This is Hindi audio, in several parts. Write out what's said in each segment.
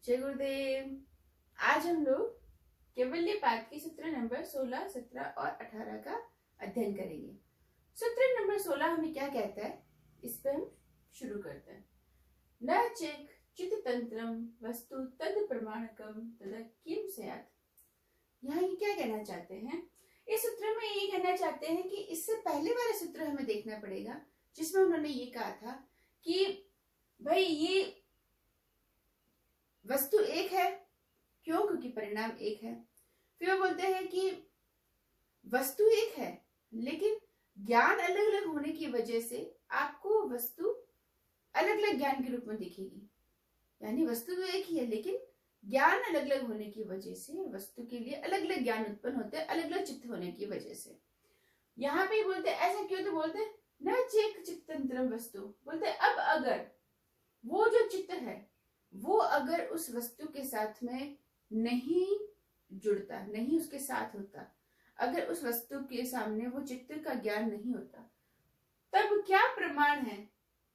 जय गुरुदेव। आज हम लोग केवल्य पाठ के सूत्र नंबर 16, 17 और 18 का अध्ययन करेंगे। सूत्र नंबर 16 हमें क्या कहता है, इस पे हम शुरू करते हैं। न चेक चित्त तंत्रम वस्तु तद प्रमाणकम तद किम स्यात्। यहाँ ये क्या कहना चाहते हैं? इस सूत्र में ये कहना चाहते हैं कि इससे पहले वाला सूत्र हमें देखना पड़ेगा, जिसमें उन्होंने ये कहा था कि भाई ये वस्तु एक है। क्यों? क्योंकि परिणाम एक है। फिर वो बोलते हैं कि वस्तु एक है लेकिन ज्ञान अलग अलग होने की वजह से आपको वस्तु अलग अलग ज्ञान के रूप में दिखेगी। यानी वस्तु तो एक ही है लेकिन ज्ञान अलग अलग होने की वजह से वस्तु के लिए अलग अलग ज्ञान उत्पन्न होते हैं, अलग अलग चित्त होने की वजह से। यहाँ पे बोलते ऐसा क्यों? तो बोलते न चेक चित्तंत्रम वस्तु, बोलते अब अगर वो जो चित्त है वो अगर उस वस्तु के साथ में नहीं जुड़ता, नहीं उसके साथ होता, अगर उस वस्तु के सामने वो चित्त का ज्ञान नहीं होता, तब क्या प्रमाण है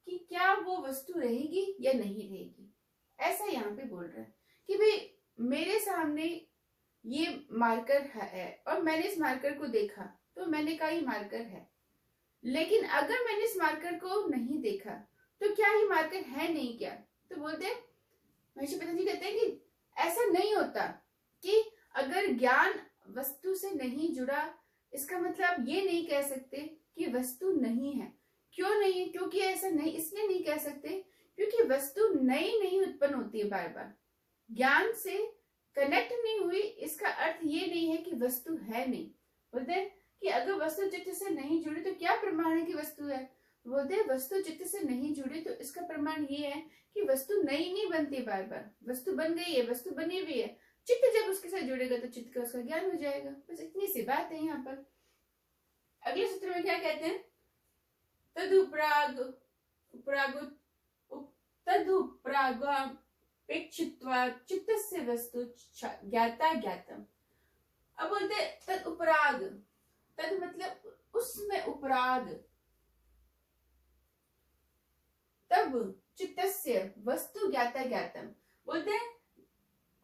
कि क्या वो वस्तु रहेगी या नहीं रहेगी। ऐसा यहाँ पे बोल रहा है कि भाई मेरे सामने ये मार्कर है और मैंने इस मार्कर को देखा तो मैंने कहा ये मार्कर है, लेकिन अगर मैंने इस मार्कर को नहीं देखा तो क्या ये मार्कर है नहीं क्या? तो बोलते महर्षि पतंजलि कहते हैं कि ऐसा नहीं होता कि अगर ज्ञान वस्तु से नहीं जुड़ा, इसका मतलब ये नहीं कह सकते कि वस्तु नहीं है। क्यों नहीं है? क्योंकि ऐसा नहीं इसलिए नहीं कह सकते क्योंकि वस्तु नई नहीं उत्पन्न होती है बार बार। ज्ञान से कनेक्ट नहीं हुई, इसका अर्थ ये नहीं है कि वस्तु है नहीं। बोलते हैं कि अगर वस्तु चित्त से नहीं जुड़ी तो क्या प्रमाण है कि वस्तु है? बोलते हैं वस्तु चित्त से नहीं जुड़ी तो इसका प्रमाण ये है कि वस्तु नई नहीं बनती बार बार। वस्तु बन गई है, वस्तु बनी हुई है, चित्त जब उसके साथ जुड़ेगा तो चित्त का उसका ज्ञान हो जाएगा। बस इतनी सी बात है यहाँ पर। अगले सूत्र में क्या कहते हैं? तदुपरागपेक्षित्वा चित्तस्य वस्तु ज्ञाता ज्ञातम। अब बोलते तद उपराग, तद मतलब उसमें उपराग, तब चित्तस्य वस्तु ज्ञाता ज्ञातम। बोलते हैं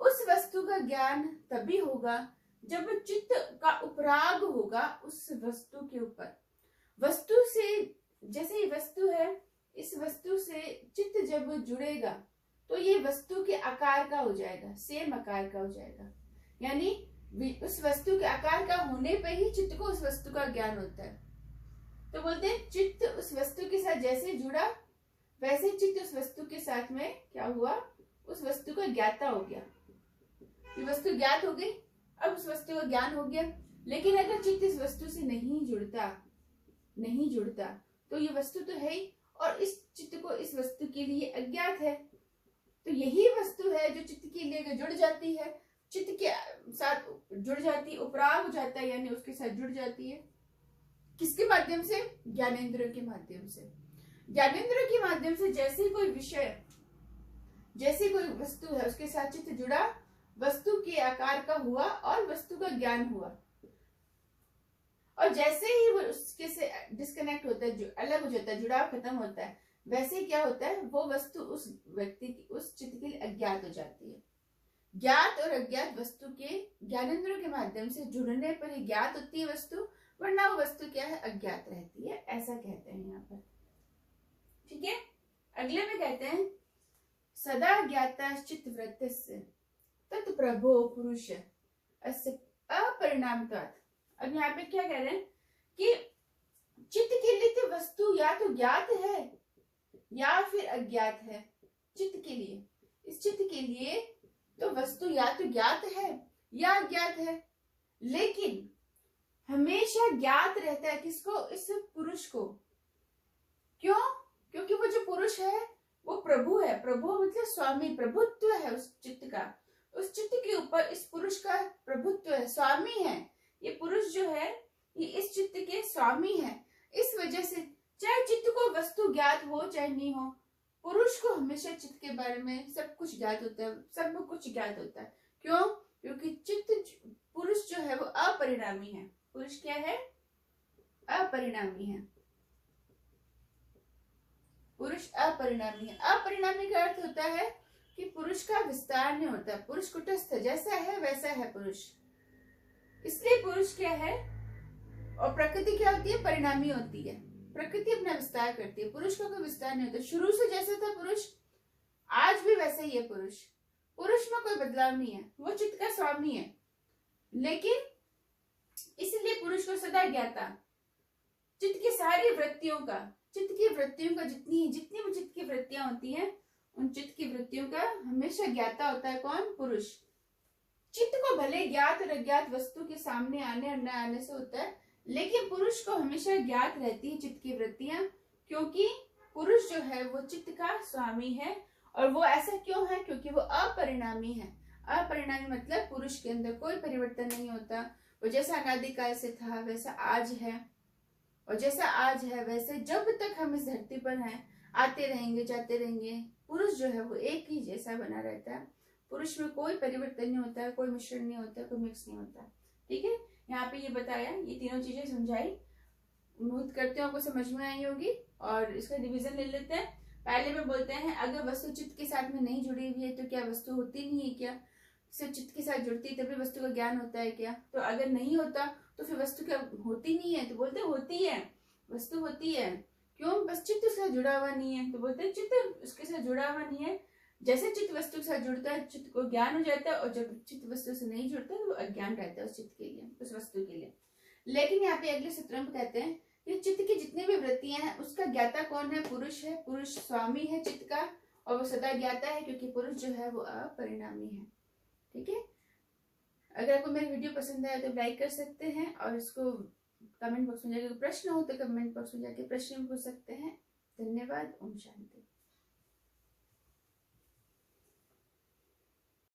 उस वस्तु का ज्ञान तभी होगा जब चित्त का उपराग होगा उस वस्तु के ऊपर। वस्तु से, जैसे ये वस्तु है, इस वस्तु से चित्त जब जुड़ेगा तो ये वस्तु के आकार का हो जाएगा, सेम आकार का हो जाएगा। यानी उस वस्तु के आकार का होने पे ही चित्त को उस वस्तु का ज्ञान होता है। तो बोलते हैं चित्त उस वस्तु के साथ जैसे जुड़ा वैसे चित्त उस वस्तु के साथ में क्या हुआ, उस वस्तु का ज्ञाता हो गया। ये वस्तु ज्ञात हो गई, अब उस वस्तु का ज्ञान हो गया। लेकिन अगर चित्त इस वस्तु से नहीं जुड़ता तो ये वस्तु तो है ही और इस चित्त को इस वस्तु के लिए अज्ञात है। तो यही वस्तु है जो चित्त के लिए जुड़ जाती है, चित्त के साथ जुड़ जाती है, उपराग हो जाता है, यानी उसके साथ जुड़ जाती है। किसके माध्यम से? ज्ञानेंद्रियों के माध्यम से। ज्ञानेंद्रियों के माध्यम से जैसे कोई विषय, जैसे कोई वस्तु है उसके साथ चित्त जुड़ा, वस्तु के आकार का हुआ और वस्तु का ज्ञान हुआ। और जैसे ही वो उसके से डिस्कनेक्ट होता है, जो अलग हो जाता है, जुड़ाव खत्म होता है, वैसे क्या होता है, वो वस्तु उस व्यक्ति की, उस चित्त के लिए अज्ञात हो जाती है। ज्ञात और अज्ञात वस्तु के ज्ञानेंद्रियों के माध्यम से जुड़ने पर ही ज्ञात होती है वस्तु, वरना वो वस्तु क्या है, अज्ञात रहती है। ऐसा कहते हैं यहाँ पर। ठीक है। अगले में कहते हैं सदा ज्ञाता चित्त वृत्तिस्य तत्प्रभो पुरुष अस्य अपरिणामत्वात्। अब यहाँ पे क्या कह रहे हैं कि चित्त के लिए तो वस्तु या तो ज्ञात है या फिर अज्ञात है। चित्त के लिए, इस चित्त के लिए तो वस्तु या तो ज्ञात है या अज्ञात है, लेकिन हमेशा ज्ञात रहता है किसको? इस पुरुष को। क्यों? क्योंकि वो जो पुरुष है वो प्रभु है। प्रभु मतलब स्वामी, प्रभुत्व है उस चित्त का। उस चित्त के ऊपर इस पुरुष का प्रभुत्व है, स्वामी है। ये पुरुष जो है ये इस चित्त के स्वामी है। इस वजह से चाहे चित्त को वस्तु ज्ञात हो चाहे नहीं हो, पुरुष को हमेशा चित्त के बारे में सब कुछ ज्ञात होता है, सब कुछ ज्ञात होता है। क्यों? क्योंकि चित्त, पुरुष जो है वो अपरिणामी है। पुरुष क्या है? अपरिणामी है। पुरुष अपरिणामी है। अपरिणामी का अर्थ होता है कि पुरुष का विस्तार नहीं होता, पुरुष कुटस्थ है, जैसा है वैसा है पुरुष। इसलिए पुरुष क्या है, और प्रकृति क्या होती है, परिणामी होती है। प्रकृति अपना विस्तार करती है, पुरुष का कोई विस्तार नहीं होता। शुरू से जैसा था पुरुष, आज भी वैसा ही है पुरुष। पुरुष में कोई बदलाव नहीं है, वो चित्त का स्वामी है। लेकिन इसलिए पुरुष को सदा ज्ञाता, चित्त की सारी वृत्तियों का, चित्त की वृत्तियों का जितनी भी चित्त की वृत्तियां होती हैं, उन चित्त की वृत्तियों का हमेशा ज्ञाता होता है। कौन? पुरुष। चित्त को भले ज्ञात और अज्ञात वस्तु के सामने आने और न आने से होता है, लेकिन पुरुष को हमेशा ज्ञात रहती है चित्त की वृत्तियां, क्योंकि पुरुष जो है वो चित्त का स्वामी है। और वो ऐसा क्यों है? क्योंकि वो अपरिणामी है। अपरिणामी मतलब पुरुष के अंदर कोई परिवर्तन नहीं होता, वो जैसा अनादिकाल से था वैसा आज है, और जैसा आज है वैसे जब तक हम इस धरती पर हैं आते रहेंगे जाते रहेंगे। पुरुष जो है वो एक ही जैसा बना रहता है, पुरुष में कोई परिवर्तन नहीं होता है, कोई मिश्रण नहीं होता, कोई मिक्स नहीं होता। ठीक है, यहाँ पे ये बताया, ये तीनों चीजें समझाई। उम्मीद करते हो आपको समझ में आई होगी। और इसका डिवीजन ले लेते हैं। पहले में बोलते हैं अगर वस्तु चित्त के साथ में नहीं जुड़ी हुई है तो क्या वस्तु होती नहीं है क्या? सिर्फ चित्त के साथ जुड़ती है तभी वस्तु का ज्ञान होता है क्या? तो अगर नहीं होता तो फिर वस्तु क्या होती नहीं है? तो बोलते होती है, वस्तु होती है। क्यों? बस चित्त उसके साथ जुड़ा हुआ नहीं है। तो बोलते हैं चित्त उसके साथ जुड़ा हुआ नहीं है। जैसे चित्त वस्तु के साथ जुड़ता है चित्त को ज्ञान हो जाता है, और जब चित्त वस्तु से नहीं जुड़ता तो वो अज्ञान रहता है उस चित्त के लिए, उस वस्तु के लिए। लेकिन यहाँ पे अगले सूत्र में कहते हैं कि चित्त की जितनी भी वृत्तियां हैं उसका ज्ञाता कौन है? पुरुष है। पुरुष स्वामी है चित्त का, और वो सदा ज्ञाता है, क्योंकि पुरुष जो है वो अपरिणामी है। ठीक है, अगर आपको मेरी वीडियो पसंद आया तो लाइक कर सकते हैं, और इसको कमेंट बॉक्स में जाकर प्रश्न हो तो कमेंट बॉक्स में जाके प्रश्न पूछ सकते हैं। धन्यवाद। ओम शांति।